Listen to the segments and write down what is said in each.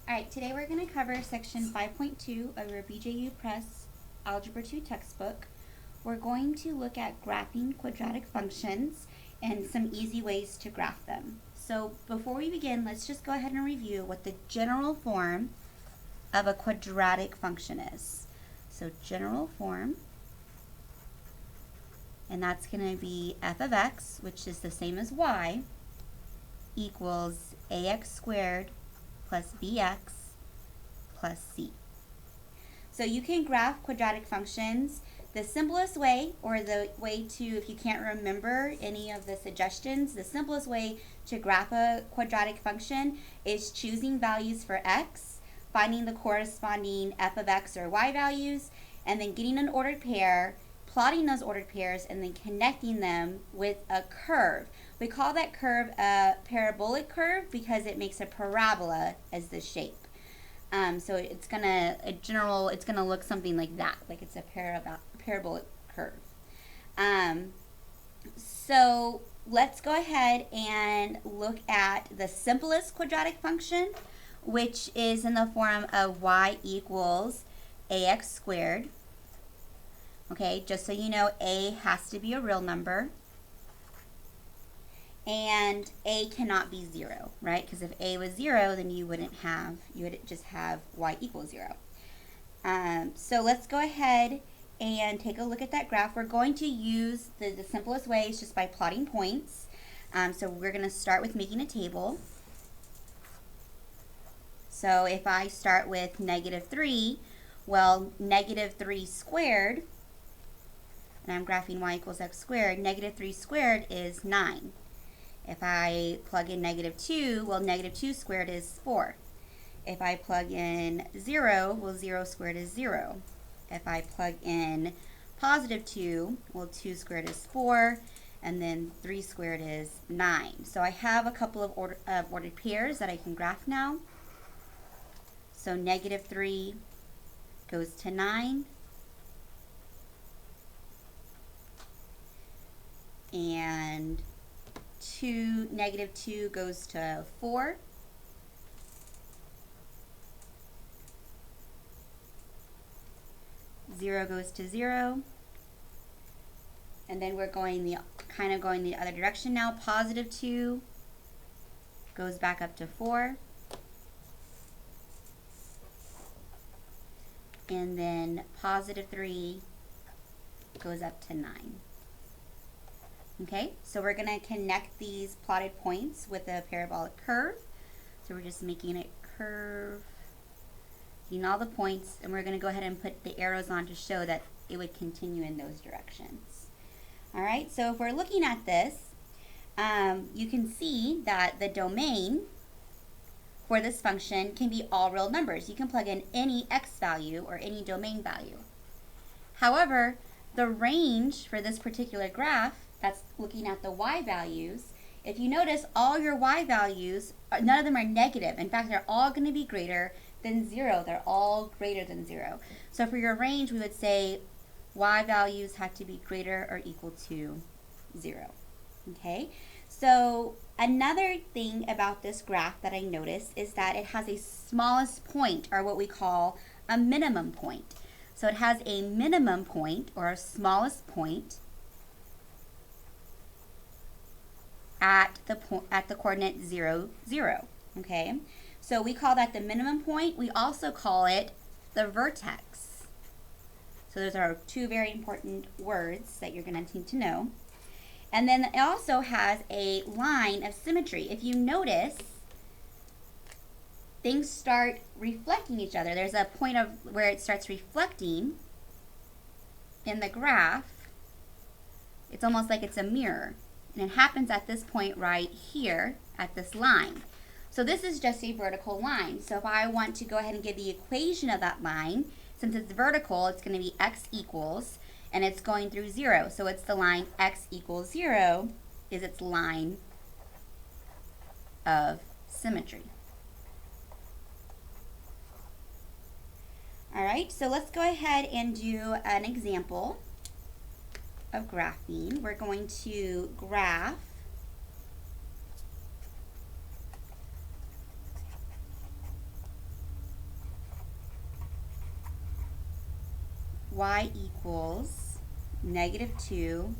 Alright, today we're going to cover section 5.2 of your BJU Press Algebra 2 textbook. We're going to look at graphing quadratic functions and some easy ways to graph them. So before we begin, let's just go ahead and review what the general form of a quadratic function is. So general form, and that's going to be f of x, which is the same as y, equals ax squared plus bx plus c. So you can graph quadratic functions. The simplest way, or the way to, if you can't remember any of the suggestions, the simplest way to graph a quadratic function is choosing values for x, finding the corresponding f of x or y values, and then getting an ordered pair, plotting those ordered pairs, and then connecting them with a curve. We call that curve a parabolic curve because it makes a parabola as the shape. So it's gonna look something like that, like it's a parabolic curve. So let's go ahead and look at the simplest quadratic function, which is in the form of y equals ax squared. Okay, just so you know, a has to be a real number, and a cannot be 0, right? Because if a was 0, then you would just have y equals 0. So let's go ahead and take a look at that graph. We're going to use the simplest way is just by plotting points. So we're going to start with making a table. So if I start with -3, well, -3 squared, and I'm graphing y equals x squared, -3 squared is 9. If I plug in -2, well, -2 squared is 4. If I plug in 0, well, 0 squared is 0. If I plug in +2, well, 2 squared is 4, and then 3 squared is 9. So I have a couple of ordered pairs that I can graph now. So -3 goes to 9, and -2 goes to 4. Zero goes to 0. And then we're going kind of going the other direction now. +2 goes back up to 4. And then +3 goes up to 9. Okay, so we're going to connect these plotted points with a parabolic curve. So we're just making a curve, getting all the points, and we're going to go ahead and put the arrows on to show that it would continue in those directions. All right, so if we're looking at this, you can see that the domain for this function can be all real numbers. You can plug in any x value or any domain value. However, the range for this particular graph that's looking at the y values, if you notice, all your y values, none of them are negative. In fact, they're all going to be greater than 0. They're all greater than 0. So for your range, we would say y values have to be greater or equal to 0. Okay? So another thing about this graph that I noticed is that it has a smallest point, or what we call a minimum point. So it has a minimum point, or a smallest point, at the coordinate 0, 0. Okay? So we call that the minimum point. We also call it the vertex. So those are two very important words that you're going to need to know. And then it also has a line of symmetry. If you notice, things start reflecting each other. There's a point of where it starts reflecting in the graph. It's almost like it's a mirror. And it happens at this point right here at this line. So this is just a vertical line. So if I want to go ahead and give the equation of that line, since it's vertical, it's going to be x equals, and it's going through 0. So it's the line x equals 0 is its line of symmetry. All right, so let's go ahead and do an example of graphing. We're going to graph y equals negative 2x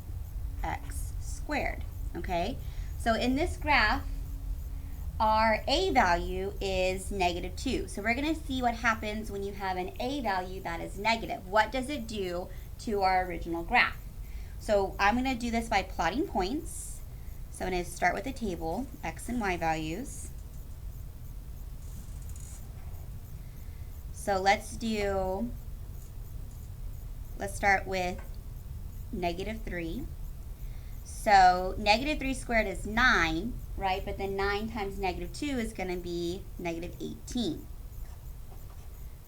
squared, okay? So in this graph, our a value is negative 2. So we're going to see what happens when you have an a value that is negative. What does it do to our original graph? So I'm going to do this by plotting points. So I'm going to start with the table, x and y values. So let's start with negative 3. So negative 3 squared is 9, right? But then 9 times negative 2 is going to be negative 18.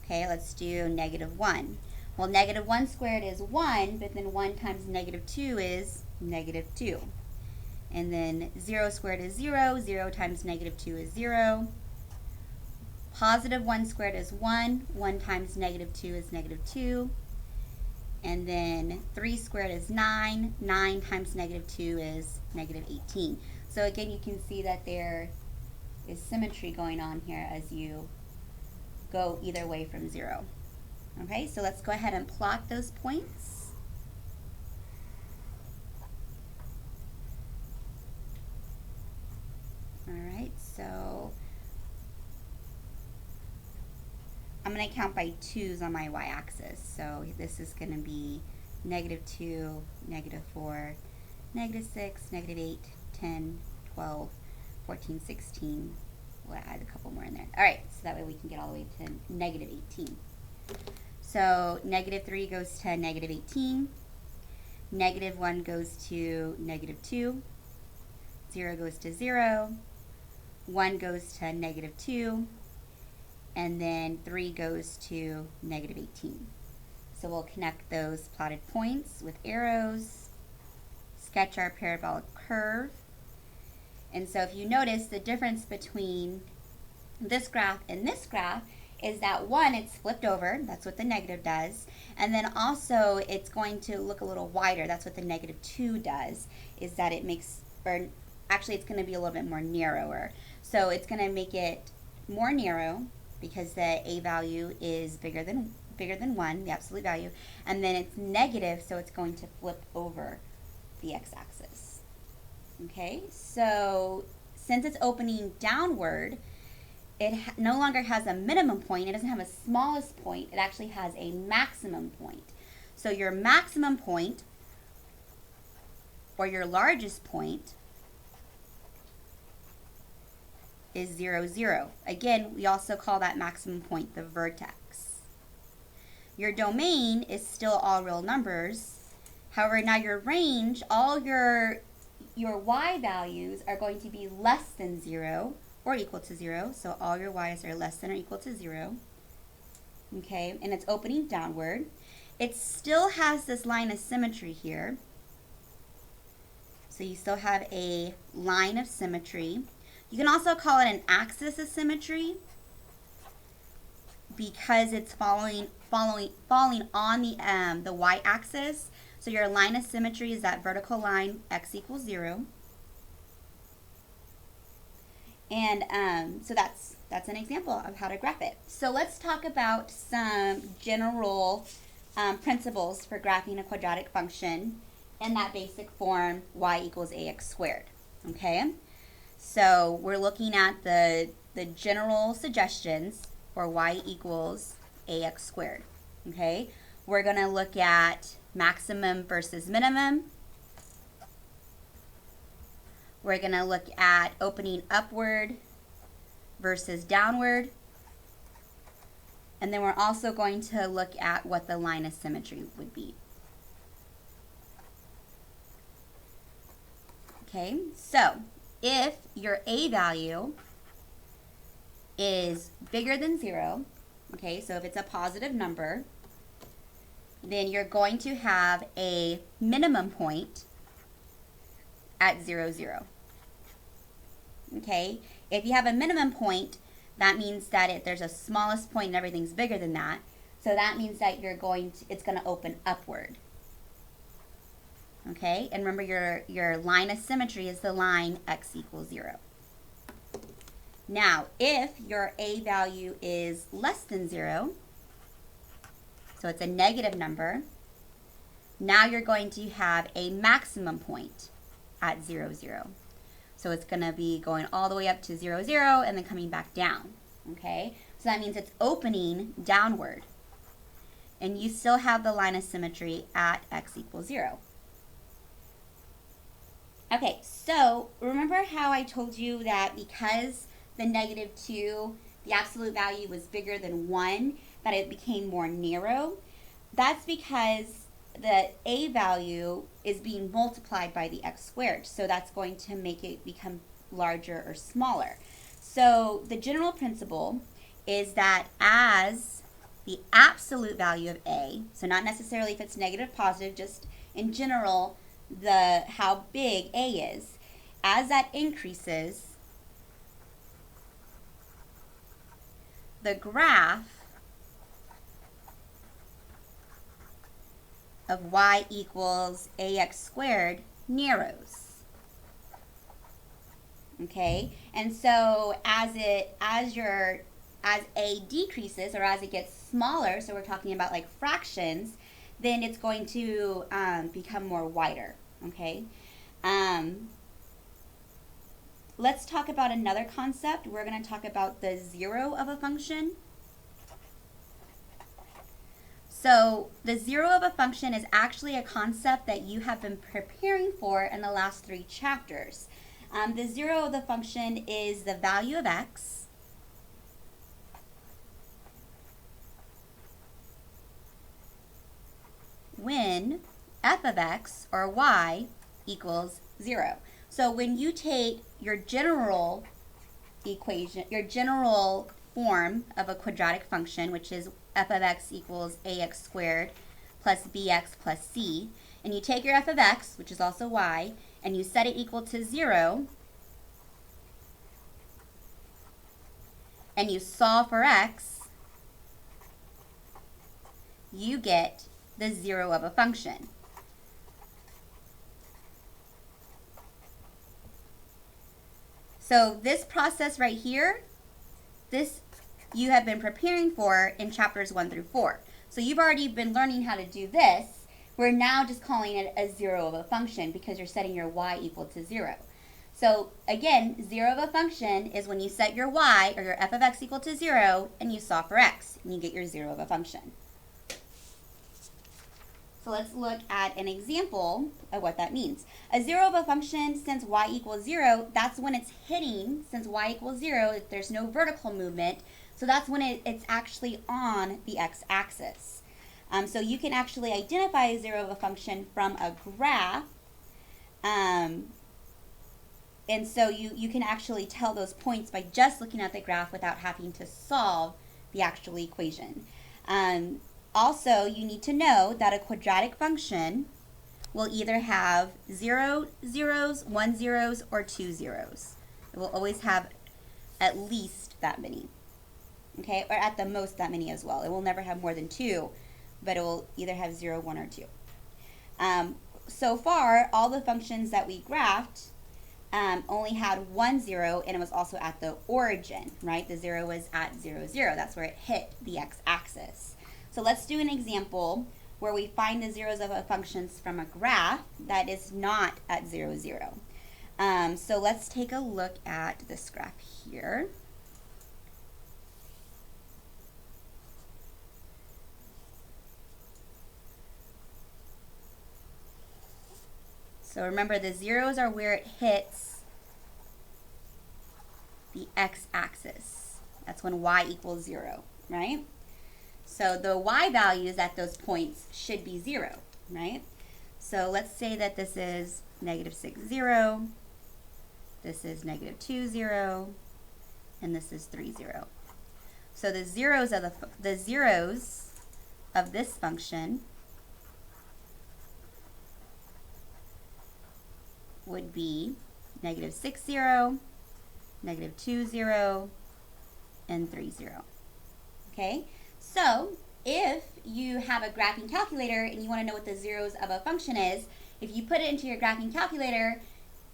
Okay, let's do negative 1. Well, negative 1 squared is 1, but then 1 times negative 2 is negative 2. And then 0 squared is 0. 0 times negative 2 is 0. Positive 1 squared is 1. 1 times negative 2 is negative 2. And then 3 squared is 9. 9 times negative 2 is negative 18. So again, you can see that there is symmetry going on here as you go either way from 0. Okay, so let's go ahead and plot those points. All right, so I'm going to count by 2's on my y-axis. So this is going to be negative 2, negative 4, negative 6, negative 8, 10, 12, 14, 16. We'll add a couple more in there. All right, so that way we can get all the way to negative 18. So negative 3 goes to negative 18. Negative 1 goes to negative 2. 0 goes to 0. 1 goes to negative 2. And then 3 goes to negative 18. So we'll connect those plotted points with arrows, sketch our parabolic curve. And so if you notice, the difference between this graph and this graph is that one, it's flipped over. That's what the negative does. And then also it's going to look a little wider. That's what the negative 2 does, is that it makes, or actually it's going to be a little bit more narrower. So it's going to make it more narrow because the a value is bigger than 1, the absolute value. And then it's negative, so it's going to flip over the x-axis. Okay, so since it's opening downward, it no longer has a minimum point. It doesn't have a smallest point. It actually has a maximum point. So your maximum point, or your largest point, is 0, 0. Again, we also call that maximum point the vertex. Your domain is still all real numbers. However, now your range, all your y values are going to be less than 0 or equal to 0. So all your y's are less than or equal to 0. Okay, and it's opening downward. It still has this line of symmetry here. So you still have a line of symmetry. You can also call it an axis of symmetry because it's falling on the y-axis. So your line of symmetry is that vertical line, x equals 0. And so that's an example of how to graph it. So let's talk about some general principles for graphing a quadratic function in that basic form, y equals ax squared. Okay? So we're looking at the general suggestions for y equals ax squared. Okay? We're going to look at maximum versus minimum. We're going to look at opening upward versus downward. And then we're also going to look at what the line of symmetry would be. Okay, so if your a value is bigger than 0, okay, so if it's a positive number, then you're going to have a minimum point at 0, 0. Okay, if you have a minimum point, that means that if there's a smallest point and everything's bigger than that, so that means that it's going to open upward. Okay, and remember your line of symmetry is the line x equals 0. Now, if your a value is less than 0, So it's a negative number. Now you're going to have a maximum point at 0, 0. So it's going to be going all the way up to 0, 0 and then coming back down. Okay? So that means it's opening downward. And you still have the line of symmetry at x equals 0. Okay, so remember how I told you that because the negative 2, the absolute value was bigger than 1, that it became more narrow? That's because the a value is being multiplied by the x squared. So that's going to make it become larger or smaller. So the general principle is that as the absolute value of a, so not necessarily if it's negative, positive, just in general, how big a is, as that increases, the graph of y equals ax squared narrows. Okay, and so as a decreases, or as it gets smaller, so we're talking about like fractions, then it's going to become more wider. Okay, let's talk about another concept. We're going to talk about the zero of a function. So the zero of a function is actually a concept that you have been preparing for in the last 3 chapters. The zero of the function is the value of x when f of x, or y, equals 0. So when you take your general equation, your general form of a quadratic function, which is f of x equals ax squared plus bx plus c, and you take your f of x, which is also y, and you set it equal to 0, and you solve for x, you get the zero of a function. So this process right here, this you have been preparing for in chapters 1 through 4. So you've already been learning how to do this. We're now just calling it a zero of a function because you're setting your y equal to 0. So again, zero of a function is when you set your y, or your f of x, equal to 0, and you solve for x, and you get your zero of a function. So let's look at an example of what that means. A zero of a function, since y equals 0, that's when it's hitting, since y equals 0, there's no vertical movement, so that's when it's actually on the x-axis. So you can actually identify a zero of a function from a graph, and so you can actually tell those points by just looking at the graph without having to solve the actual equation. Also, you need to know that a quadratic function will either have 0 zeros, 1 zeros, or 2 zeros. It will always have at least that many, okay, or at the most that many as well. It will never have more than 2, but it will either have 0, 1, or 2. So far, all the functions that we graphed only had 1 0, and it was also at the origin, right? The 0 was at 0, 0. That's where it hit the x-axis. So let's do an example where we find the zeros of a functions from a graph that is not at 0, 0. So let's take a look at this graph here. So remember, the zeros are where it hits the x-axis. That's when y equals 0, right? So the y values at those points should be 0, right? So let's say that this is -6, 0, this is -2, 0, and this is 3, 0. So the zeros of this function would be -6, 0, -2, 0, and 3, 0. Okay? So if you have a graphing calculator and you want to know what the zeros of a function is, if you put it into your graphing calculator,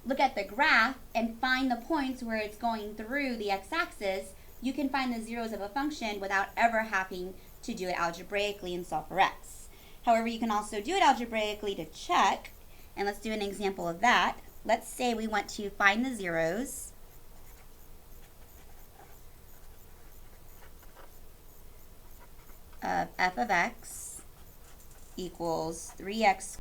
look at the graph and find the points where it's going through the x-axis, you can find the zeros of a function without ever having to do it algebraically and solve for x. However, you can also do it algebraically to check, and let's do an example of that. Let's say we want to find the zeros of f of x equals 3x